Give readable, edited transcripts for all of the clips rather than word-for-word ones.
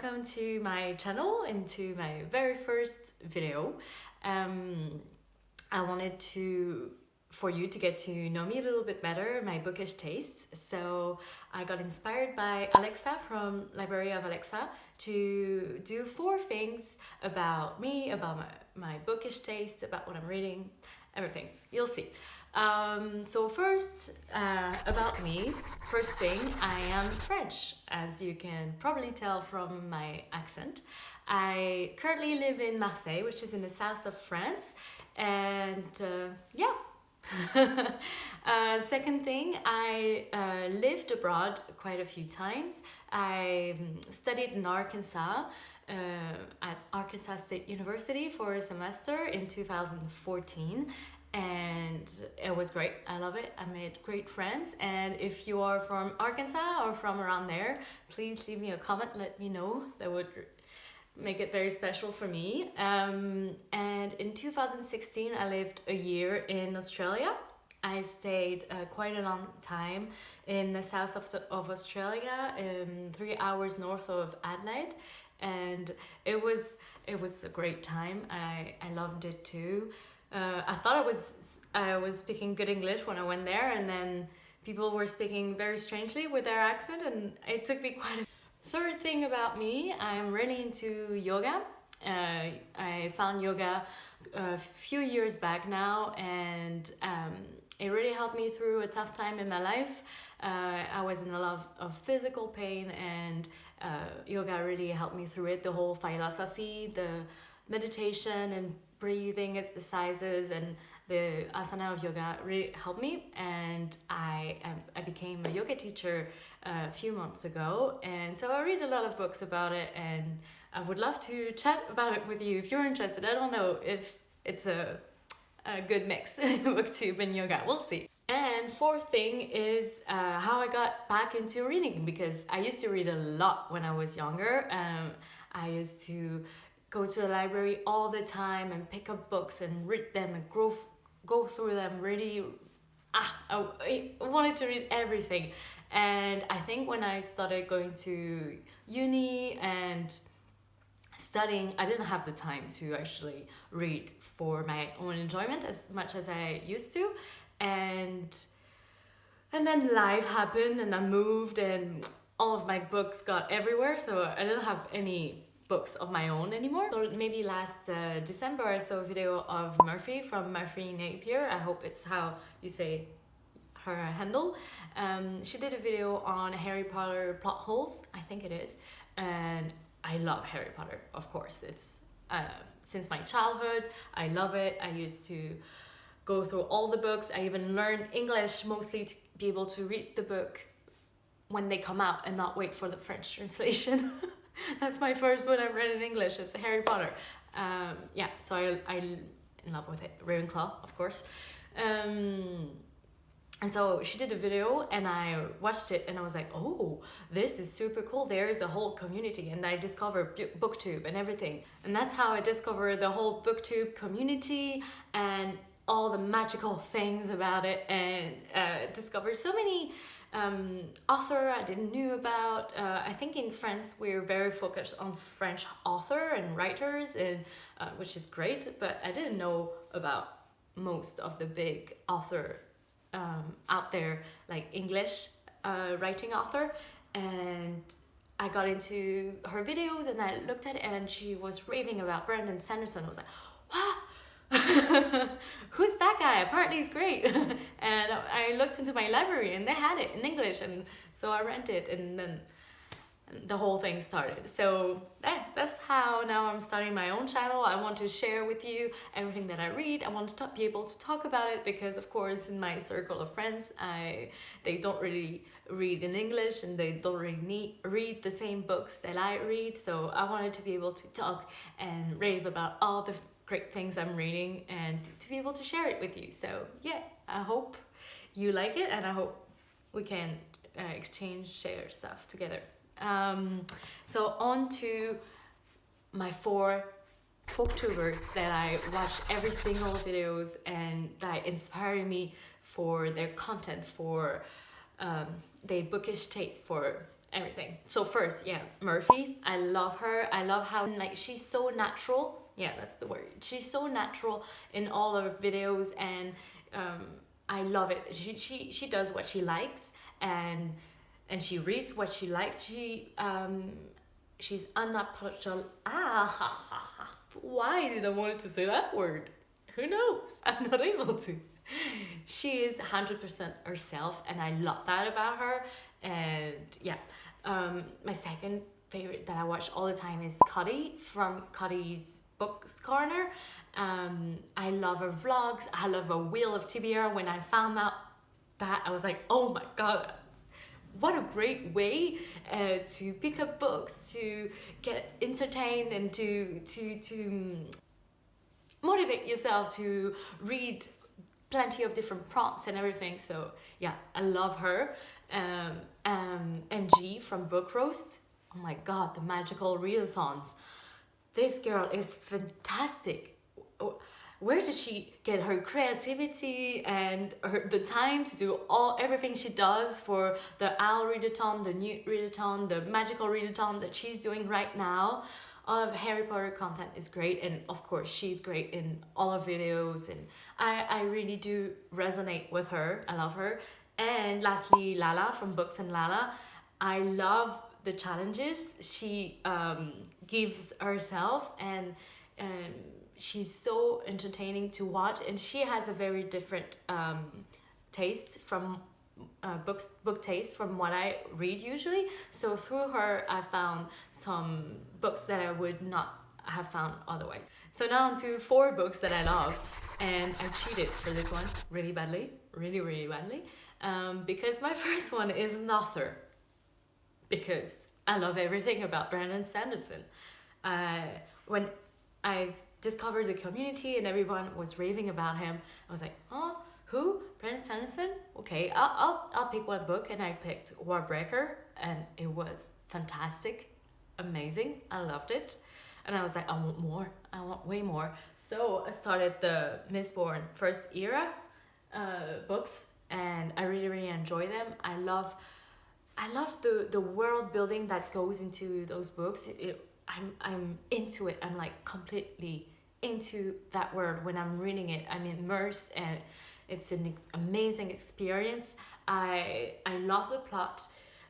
welcome to my channel and to my very first video. I wanted for you to get to know me a little bit better, my bookish tastes. So I got inspired by Alexa from Library of Alexa to do 4 things about me, about my bookish tastes, about what I'm reading, everything. You'll see. So first, about me, first thing, I am French, as you can probably tell from my accent. I currently live in Marseille, which is in the south of France, and yeah. Second thing, I lived abroad quite a few times. I studied in Arkansas, at Arkansas State University for a semester in 2014. And it was great. I love it. I made great friends. And if you are from Arkansas or from around there, please leave me a comment. Let me know. That would make it very special for me. And in 2016, I lived a year in Australia. I stayed quite a long time in the south of Australia, 3 hours north of Adelaide. And it was a great time. I loved it too. I thought I was speaking good English when I went there, and then people were speaking very strangely with their accent, and it took me quite a... Third thing about me, I'm really into yoga. I found yoga a few years back now, and it really helped me through a tough time in my life. I was in a lot of physical pain, and yoga really helped me through it. The whole philosophy, the meditation and breathing exercises and the asana of yoga really helped me, and I became a yoga teacher a few months ago, and so I read a lot of books about it, and I would love to chat about it with you if you're interested. I don't know if it's a good mix, booktube and yoga, we'll see. And fourth thing is how I got back into reading, because I used to read a lot when I was younger. I used to go to the library all the time and pick up books and read them and go through them really. I wanted to read everything. And I think when I started going to uni and studying, I didn't have the time to actually read for my own enjoyment as much as I used to. And then life happened, and I moved, and all of my books got everywhere, so I didn't have any books of my own anymore. So maybe last December I saw a video of Murphy from Murphy Napier. I hope it's how you say her handle. She did a video on Harry Potter plot holes, I think it is, and I love Harry Potter, of course. It's since my childhood, I love it. I used to go through all the books. I even learned English mostly to be able to read the book when they come out and not wait for the French translation. That's my first book I've read in English. It's Harry Potter. Yeah, so I'm in love with it. Ravenclaw, of course. And so she did a video, and I watched it, and I was like, oh, this is super cool. There's a whole community, and I discovered BookTube and everything. And that's how I discovered the whole BookTube community and all the magical things about it, and discovered so many author I didn't knew about. I think in France we're very focused on French author and writers, and which is great, but I didn't know about most of the big author out there, like English writing author. And I got into her videos, and I looked at it, and she was raving about Brandon Sanderson. I was like, what? Who's that guy? Apparently he's great. And I looked into my library, and they had it in English, and so I rented, and then the whole thing started. So that's how now I'm starting my own channel. I want to share with you everything that I read. I want to be able to talk about it, because of course in my circle of friends, they don't really read in English, and they don't really read the same books that I read. So I wanted to be able to talk and rave about all the great things I'm reading, and to be able to share it with you. So yeah, I hope you like it, and I hope we can share stuff together. So on to my 4 booktubers that I watch every single videos, and that inspire me for their content, for their bookish taste, for everything. So first, yeah, Murphy. I love her. I love how like she's so natural. Yeah, that's the word. She's so natural in all of her videos, and I love it. She does what she likes, and she reads what she likes. She's unapologetic. Why did I want to say that word? Who knows? I'm not able to. She is 100% herself, and I love that about her. And yeah, my second favorite that I watch all the time is Cuddy from Cuddy's Books Corner. I love her vlogs. I love her Wheel of TBR. When I found out that, I was like, oh my god, what a great way to pick up books, to get entertained, and to motivate yourself to read plenty of different prompts and everything. So yeah, I love her. And G from Book Roast. Oh my god, the magical readathons. This girl is fantastic. Where did she get her creativity and the time to do everything she does for the Owl Readathon, the Newt Readathon, the magical readathon that she's doing right now? All of Harry Potter content is great, and of course she's great in all her videos, and I really do resonate with her. I love her. And lastly, Lala from Books and Lala. I love the challenges she gives herself, and she's so entertaining to watch, and she has a very different taste from book taste from what I read usually. So through her, I found some books that I would not have found otherwise. So now on to 4 books that I love, and I cheated for this one really badly, really badly, because my first one is an author, because I love everything about Brandon Sanderson. When I discovered the community and everyone was raving about him, I was like, oh, who? Brandon Sanderson? Okay, I'll pick one book, and I picked Warbreaker, and it was fantastic, amazing. I loved it, and I was like, I want more. I want way more. So I started the Mistborn First Era books, and I really enjoy them. I love the world building that goes into those books. I'm into it. I'm like completely into that world. When I'm reading it, I'm immersed, and it's an amazing experience. I love the plot.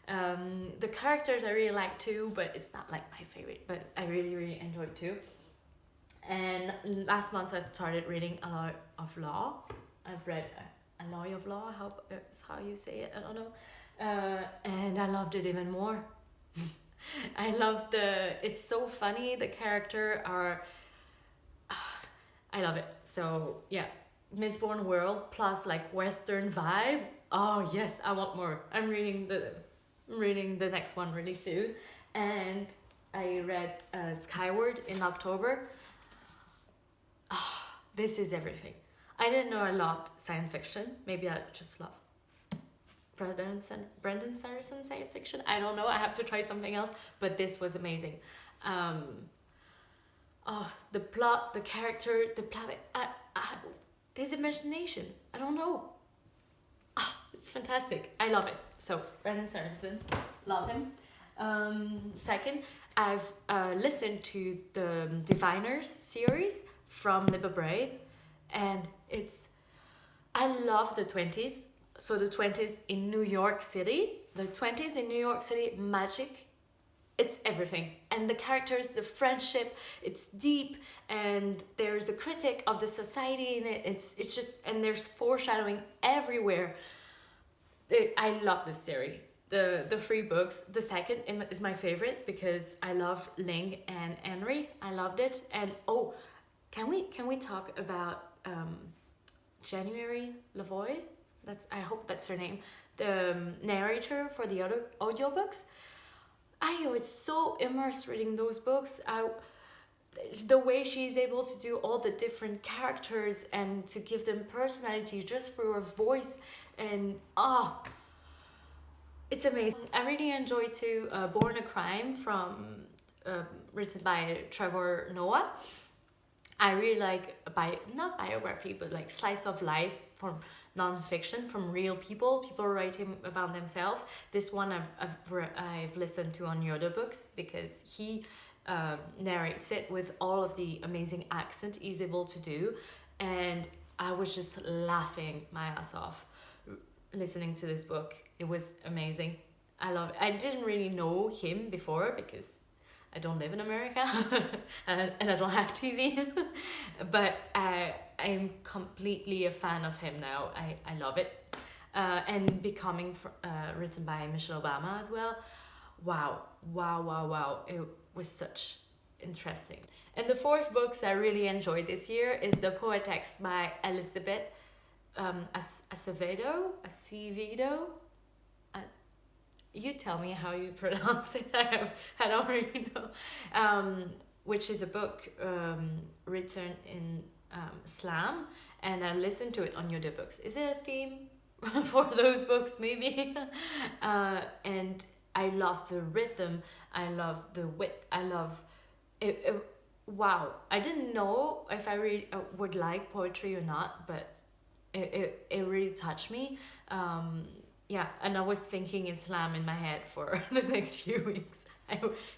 The characters I really like too, but it's not like my favorite, but I really enjoyed too. And last month I started reading A Law of Law. I've read A Law of Law, how you say it, I don't know. And I loved it even more. I love it's so funny, the character are, I love it. So yeah, Mistborn world plus like Western vibe. Oh yes, I want more. I'm reading the next one really soon, and I read Skyward in October. This is everything. I didn't know I loved science fiction. Maybe I just love Brandon Sanderson science fiction. I don't know. I have to try something else. But this was amazing. The plot, the character, the planet. His imagination. I don't know. It's fantastic. I love it. So Brandon Sanderson, love him. Second, I've listened to the Diviners series from Libba Bray, and I love the 20s. So the 20s in New York City. The 20s in New York City, magic. It's everything. And the characters, the friendship, it's deep, and there's a critic of the society in it. It's just, and there's foreshadowing everywhere. I love this series. The 3 books. The second is my favorite because I love Ling and Henry. I loved it. And can we talk about January Lavoie? I hope that's her name. The narrator for the other audiobooks. I was so immersed reading those books. The way she's able to do all the different characters and to give them personality just through her voice, and it's amazing. I really enjoyed too Born a Crime written by Trevor Noah. I really like not biography, but like slice of life from non-fiction from real people writing about themselves. This one I've listened to on audiobooks because he narrates it with all of the amazing accent he's able to do, and I was just laughing my ass off listening to this book. It was amazing. I love it. I didn't really know him before because I don't live in America and I don't have TV, but I'm completely a fan of him now. I love it. And Becoming, written by Michelle Obama as well. Wow. It was such interesting. And the fourth books I really enjoyed this year is The Poetex by Elizabeth Acevedo. You tell me how you pronounce it. I don't really know. Which is a book written in slam, and I listened to it on audiobooks. Is it a theme for those books? Maybe. And I love the rhythm. I love the wit. I love it. Wow. I didn't know if I really would like poetry or not, but it really touched me. Yeah, and I was thinking Islam in my head for the next few weeks.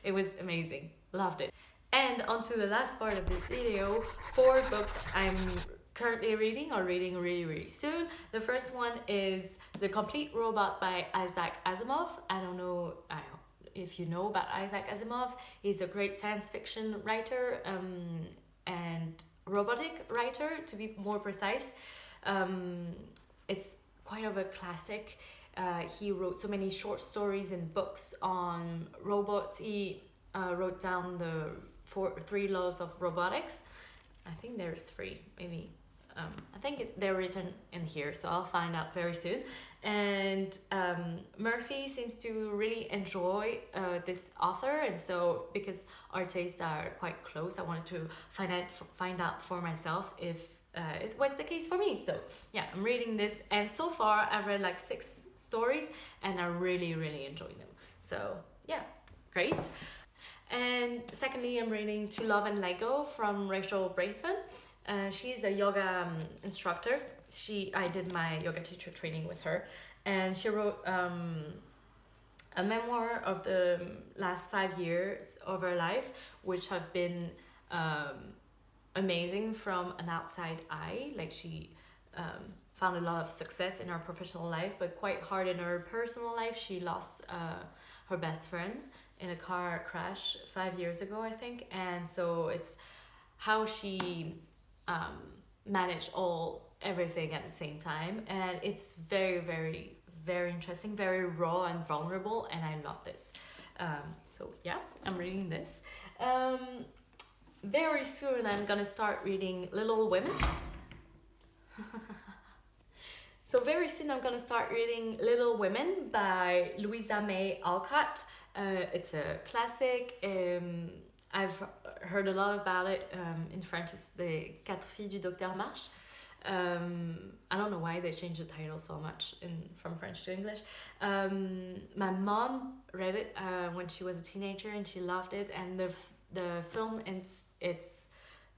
It was amazing. Loved it. And on to the last part of this video, 4 books I'm currently reading or reading really soon. The first one is The Complete Robot by Isaac Asimov. I don't know if you know about Isaac Asimov. He's a great science fiction writer and robotic writer, to be more precise. It's quite of a classic. He wrote so many short stories and books on robots. He wrote down the 3 laws of robotics. I think there's 3, maybe. I think they're written in here, so I'll find out very soon. And Murphy seems to really enjoy this author, and so because our tastes are quite close, I wanted to find out for myself if it was the case for me. So yeah, I'm reading this, and so far I've read like 6 stories and I really enjoyed them. So yeah, great. And secondly, I'm reading To Love and Let Go from Rachel Braithen. She's a yoga instructor. I did my yoga teacher training with her, and she wrote a memoir of the last 5 years of her life, which have been amazing from an outside eye. Like she found a lot of success in her professional life, but quite hard in her personal life. She lost her best friend in a car crash 5 years ago, I think, and so it's how she managed everything at the same time, and it's very interesting, very raw and vulnerable, and I love this. So yeah, I'm reading this. Very soon I'm gonna start reading Little Women. So very soon I'm gonna start reading Little Women by Louisa May Alcott. It's a classic. I've heard a lot about it. In French, it's the 4 filles du Docteur March. I don't know why they changed the title so much from French to English. My mom read it when she was a teenager, and she loved it. And the film, it's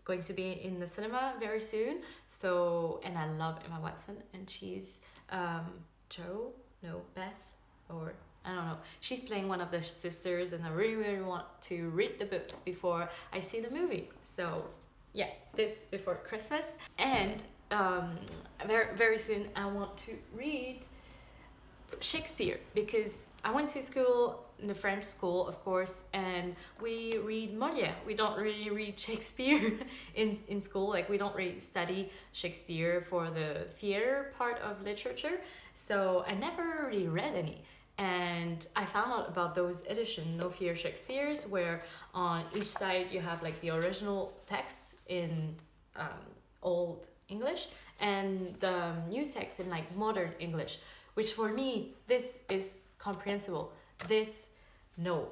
going to be in the cinema very soon. So, and I love Emma Watson, and she's Beth, or I don't know. She's playing one of the sisters, and I really want to read the books before I see the movie. So yeah, this before Christmas. And very soon I want to read Shakespeare, because I went to school in the French school, of course, and we read Molière. We don't really read Shakespeare in school. Like, we don't really study Shakespeare for the theater part of literature, so I never really read any. And I found out about those editions, No Fear Shakespeare's, where on each side you have like the original texts in Old English and the new text in like modern English, which for me, this is comprehensible. This, no,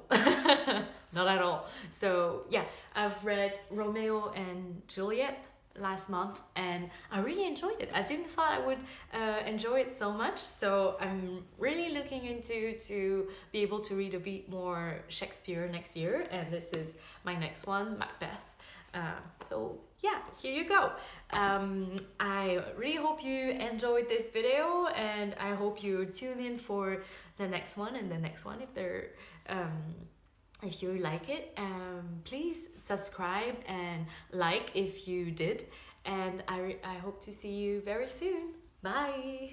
not at all. So yeah, I've read Romeo and Juliet last month, and I really enjoyed it. I didn't thought I would enjoy it so much, so I'm really looking into to be able to read a bit more Shakespeare next year, and this is my next one, Macbeth. So yeah, here you go. I really hope you enjoyed this video, and I hope you tune in for the next one and the next one if you like it. Please subscribe and like if you did, and I hope to see you very soon. Bye.